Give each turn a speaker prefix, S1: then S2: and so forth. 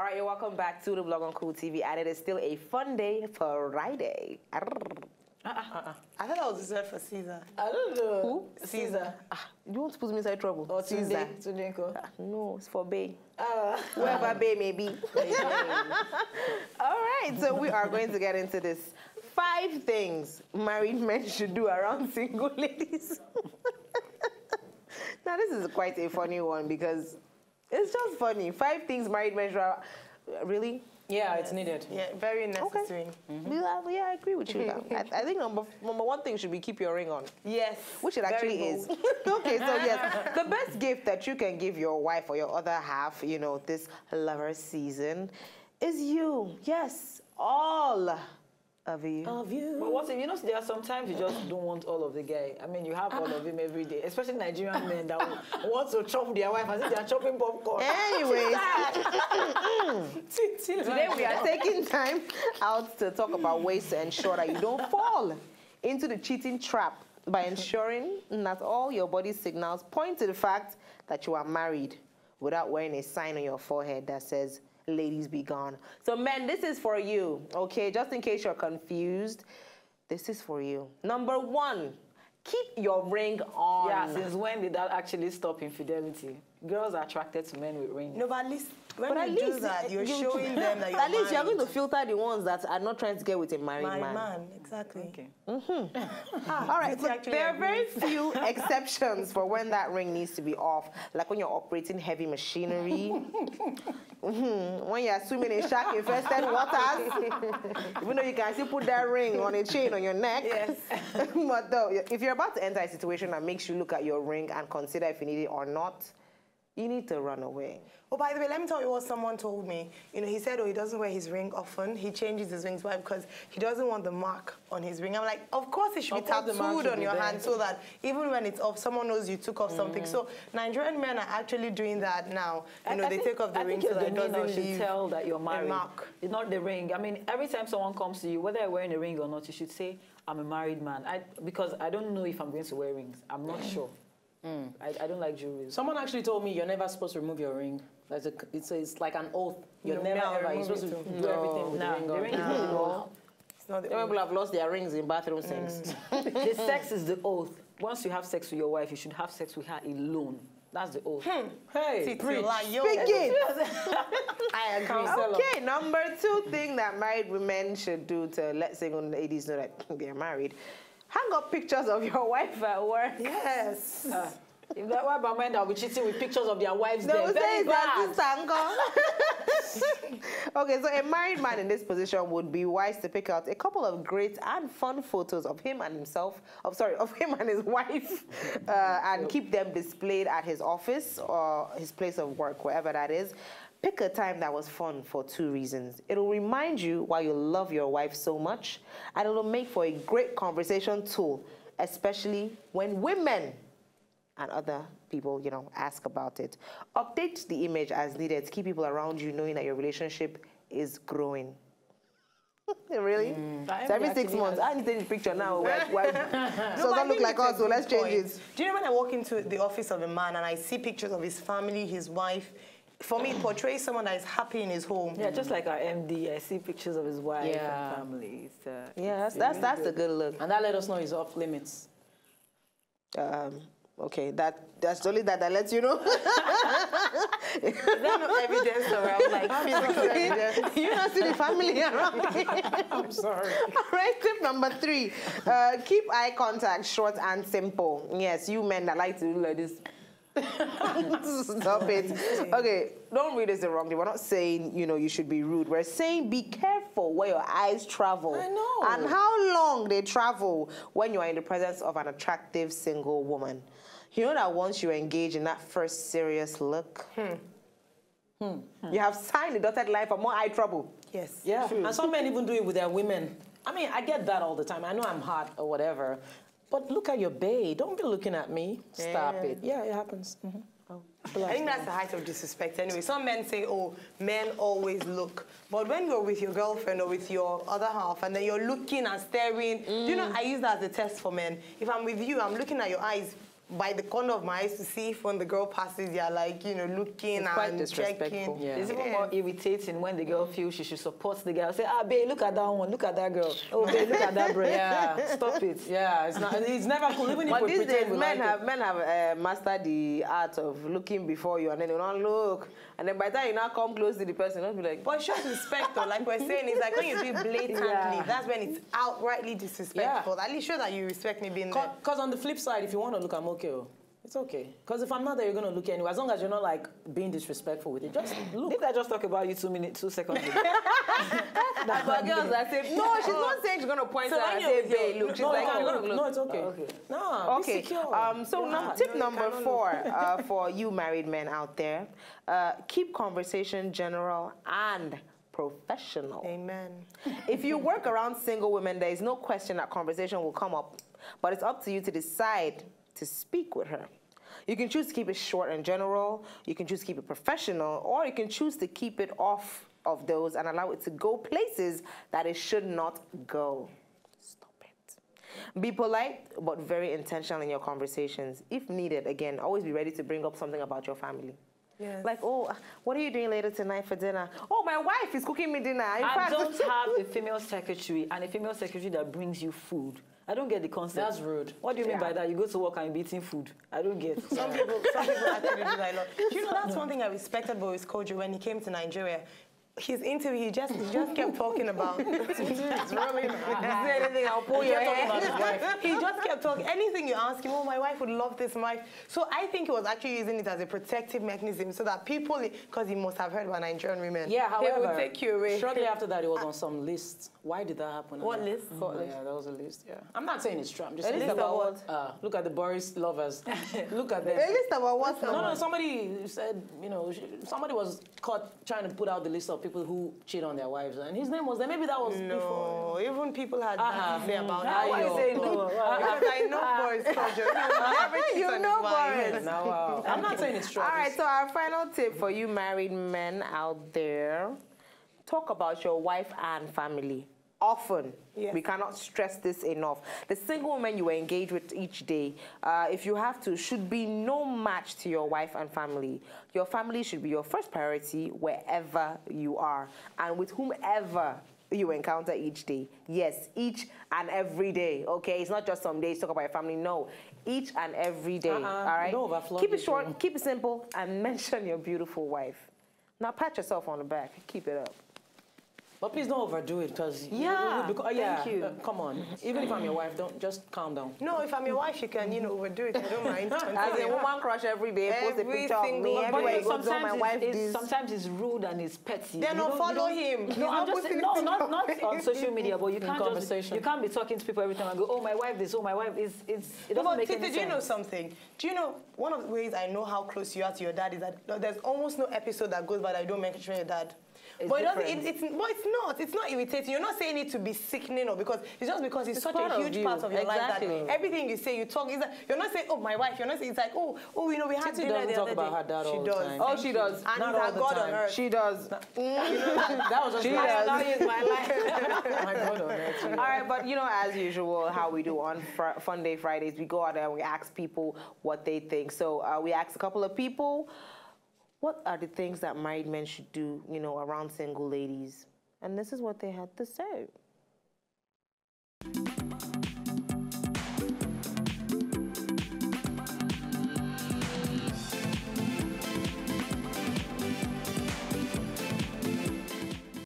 S1: right, you're welcome back to the Blog on Cool TV, and it is still a fun day for Friday.
S2: I thought that was reserved for Caesar.
S3: I don't know.
S1: Who?
S2: Caesar.
S1: You want to put me inside trouble?
S3: Or
S1: Caesar.
S3: Tunde.
S1: No, it's for Bay. Whoever Bay may be. All right, so we are going to get into this. 5 things married men should do around single ladies. Now, this is quite a funny one because it's just funny. 5 things married men should... Really?
S3: Yeah, it's needed.
S2: Yeah, very necessary.
S1: Okay. Yeah, I agree with you. Now. I think number 1 thing should be keep your ring on.
S2: Yes.
S1: Which it actually is. Okay, so yes, the best gift that you can give your wife or your other half, you know, this lover season is you. Yes, all of you.
S3: Of you. But what if, you know, there are sometimes you just don't want all of the guy. I mean, you have all of him every day, especially Nigerian men that want to chop their wife as if they are chopping popcorn.
S1: Anyways, today we are taking time out to talk about ways to ensure that you don't fall into the cheating trap by ensuring that all your body signals point to the fact that you are married without wearing a sign on your forehead that says, ladies be gone. So men, this is for you, okay? Just in case you're confused, this is for you. Number 1, keep your ring on.
S3: Yeah, since when did that actually stop infidelity? Girls are attracted to men with rings.
S2: No, but at least when you do that, you're showing them that you're
S1: at least
S2: married.
S1: you're going to filter the ones that are not trying to get with a married man.
S2: Exactly.
S3: Okay.
S1: All right, so there are very few exceptions for when that ring needs to be off, like when you're operating heavy machinery, when you're swimming in shark-infested waters, even though you can still put that ring on a chain on your neck.
S2: Yes.
S1: But though, if you're about to enter a situation that makes you look at your ring and consider if you need it or not, you need to run away.
S2: Oh, by the way, let me tell you what someone told me. You know, he said, oh, he doesn't wear his ring often. He changes his rings. Why? Because he doesn't want the mark on his ring. I'm like, of course it should be tattooed on your hand so that even when it's off, someone knows you took off something. So Nigerian men are actually doing that now. You know, they take off the ring so that it doesn't leave
S3: tell that you're married.
S2: a mark.
S3: It's not the ring. I mean, every time someone comes to you, whether you're wearing a ring or not, you should say, I'm a married man. Because I don't know if I'm going to wear rings. I'm not sure. I don't like jewelry.
S4: Someone actually told me you're never supposed to remove your ring. It's like an oath. You're never ever. You're supposed to do everything with the ring on.
S3: The ring is not the oath.
S2: It's not the
S1: Some people have lost their rings in bathroom sinks.
S3: The sex is the oath. Once you have sex with your wife, you should have sex with her alone. That's the oath.
S4: Hey, preach.
S1: Begin.
S2: I agree.
S1: Okay, number 2 thing that married women should do to let single ladies know that they're married. Hang up pictures of your wife at work.
S2: Yes.
S3: If that wife and men that will be cheating with pictures of their wives,
S1: No,
S3: very bad.
S1: Okay, so a married man in this position would be wise to pick out a couple of great and fun photos of him and himself, of him and his wife, and keep them displayed at his office or his place of work, wherever that is. Pick a time that was fun for 2 reasons. It'll remind you why you love your wife so much, and it'll make for a great conversation tool, especially when women and other people, you know, ask about it. Update the image as needed to keep people around you knowing that your relationship is growing. Really? So every 6 months, I need to take this picture now. So don't look like us, so let's change it.
S2: Do you know when I walk into the office of a man and I see pictures of his family, his wife, for me, it portrays someone that is happy in his home.
S3: Yeah, just like our MD, I see pictures of his wife and family.
S1: Yeah, that's a good look.
S4: And that let us know he's off limits.
S1: Okay, that's only that lets you know.
S2: Is there no evidence around, like physical evidence?
S1: You don't see the family around me.
S4: I'm sorry.
S1: All right, tip number 3. Keep eye contact short and simple. Yes, you men that like to do like this. Stop it. Okay, don't read this the wrong way. We're not saying, you know, you should be rude. We're saying be careful where your eyes travel.
S4: I know.
S1: And how long they travel when you are in the presence of an attractive single woman. You know that once you engage in that first serious look, you have signed the dotted line for more eye trouble.
S2: Yes.
S4: Yeah,
S1: True.
S4: and some men even do it with their women. I mean, I get that all the time. I know I'm hot or whatever, but look at your bae. Don't be looking at me. Stop it. Yeah, it happens.
S2: I think that's the height of disrespect anyway. Some men say, oh, men always look. But when you're with your girlfriend or with your other half and then you're looking and staring, do you know, I use that as a test for men. If I'm with you, I'm looking at your eyes by the corner of my eyes to see if when the girl passes, you're like, you know, looking and checking.
S4: Yeah.
S3: It's even more irritating when the girl feels she should support the girl. Say, ah, babe, look at that one, look at that girl. Oh, babe, look at that bro.
S4: Yeah.
S3: Stop it.
S4: Yeah, it's never cool. Even if
S1: But
S4: we
S1: these
S4: pretend
S1: days,
S4: we
S1: men
S4: like it.
S1: have mastered the art of looking before you, and then you don't look. And then by the time you now come close to the person, you'll be like,
S2: But it shows respect, though. Like we're saying, it's like when you do it blatantly, that's when it's outrightly disrespectful.
S4: Yeah.
S2: At least show that you respect me being there.
S4: Because on the flip side, if you want to look, I'm okay. It's okay. Because if I'm not there, you're going to look anyway. As long as you're not, like, being disrespectful with it. Just look.
S3: Didn't I just talk about you 2 seconds ago?
S1: I've got girls that say, no, she's not saying she's going to point at her and say, babe, look. She's
S4: No,
S1: like,
S4: you
S1: I'm
S4: can
S1: going
S4: look.
S1: to look.
S4: No, it's okay.
S3: Okay.
S4: No,
S1: Okay.
S4: be secure.
S1: So now, tip number 4 for you married men out there: keep conversation general and professional.
S2: Amen.
S1: If you work around single women, there is no question that conversation will come up, but it's up to you to decide to speak with her. You can choose to keep it short and general, you can choose to keep it professional, or you can choose to keep it off of those and allow it to go places that it should not go. Stop it. Be polite, but very intentional in your conversations. If needed, again, always be ready to bring up something about your family.
S2: Yes.
S1: Like, oh, what are you doing later tonight for dinner? Oh, my wife is cooking me dinner. In
S3: I
S1: fact,
S3: don't have a female secretary and a female secretary that brings you food. I don't get the concept.
S4: That's rude.
S3: What do you mean by that? You go to work and you're eating food. I don't get.
S2: Some people actually do that a lot. Do you know that's one thing I respected about his Kojo when he came to Nigeria? His interview, he just kept talking about. It's really not.
S1: anything, I'll pull your hair.
S2: About his wife. He just kept talking. Anything you ask him, oh, my wife would love this, my wife. So I think he was actually using it as a protective mechanism so that people, because he must have heard about Nigerian women.
S4: Yeah,
S2: they
S4: however,
S2: would take you away.
S4: shortly after that, it was on some list. Why did that happen?
S2: What list?
S4: Yeah, that was a list, yeah. I'm not saying it's true. I'm just
S1: A
S4: saying.
S1: list about what?
S4: Look at the Boris lovers. Look at them.
S1: A list about what?
S4: No, somebody said, you know, somebody was caught trying to put out the list of people who cheat on their wives, and his name was there. Maybe that was before.
S2: No, even people had bad to say about
S3: Why
S2: that.
S3: you saying no?
S2: Because I know Boris Kojo.
S1: You know Boris.
S4: Now, wow. I'm not saying it's true.
S1: All right, so our final tip for you married men out there: talk about your wife and family often.
S2: Yes.
S1: We cannot stress this enough. The single women you engage with each day, if you have to, should be no match to your wife and family. Your family should be your first priority wherever you are and with whomever you encounter each day. Yes, each and every day, okay? It's not just some days talk about your family. No, each and every day, all right?
S4: Don't overflow
S1: Keep it
S4: this
S1: short,
S4: one.
S1: keep it simple, and mention your beautiful wife. Now pat yourself on the back. Keep it up.
S4: But please don't overdo it, because
S1: thank you.
S4: Come on. Even if I'm your wife, don't just calm down.
S2: No, if I'm your wife, you can, overdo it. I don't mind.
S1: As a woman crush every day, post a
S2: Every
S1: picture of me
S2: single
S1: everywhere
S2: day.
S1: you go, tell my wife this.
S3: Sometimes it's rude and it's petty.
S2: Then
S3: You
S2: not
S3: don't-
S2: follow
S3: you don't-
S2: him. He's
S3: No, I'm
S2: not
S3: just
S2: posting
S3: saying, no,
S2: it
S3: not on social media, but you can't
S4: conversation.
S3: you can't be talking to people every time and go, oh, my wife this, oh, my wife is. It doesn't
S2: But
S3: make
S2: Titi,
S3: any
S2: do you know
S3: sense.
S2: something? Do you know one of the ways I know how close you are to your dad is that there's almost no episode that goes by that you don't mention your dad.
S3: It's
S2: But
S3: different.
S2: it's not. It's not irritating. You're not saying it to be sickening or because it's just because it's such
S1: part
S2: a
S1: of
S2: huge
S1: you.
S2: part of your
S1: Exactly.
S2: life that everything you say, you talk. You're not saying, oh, my wife. You're not saying it's like, oh, we had
S4: Titi
S2: dinner
S4: doesn't
S2: the
S4: talk
S2: other
S4: about
S2: day.
S4: her dad
S2: She
S4: all the
S2: does.
S4: time.
S1: Oh, she does.
S2: And
S4: Not
S2: he's
S4: all
S2: our
S4: the
S2: God on
S4: time.
S2: earth.
S1: She does.
S4: That was just
S1: She
S4: my
S1: does.
S3: my life.
S4: my God on earth.
S1: All right, but as usual, how we do on Fun Day Fridays, we go out there and we ask people what they think. So we asked a couple of people, what are the things that married men should do, around single ladies? And this is what they had to say.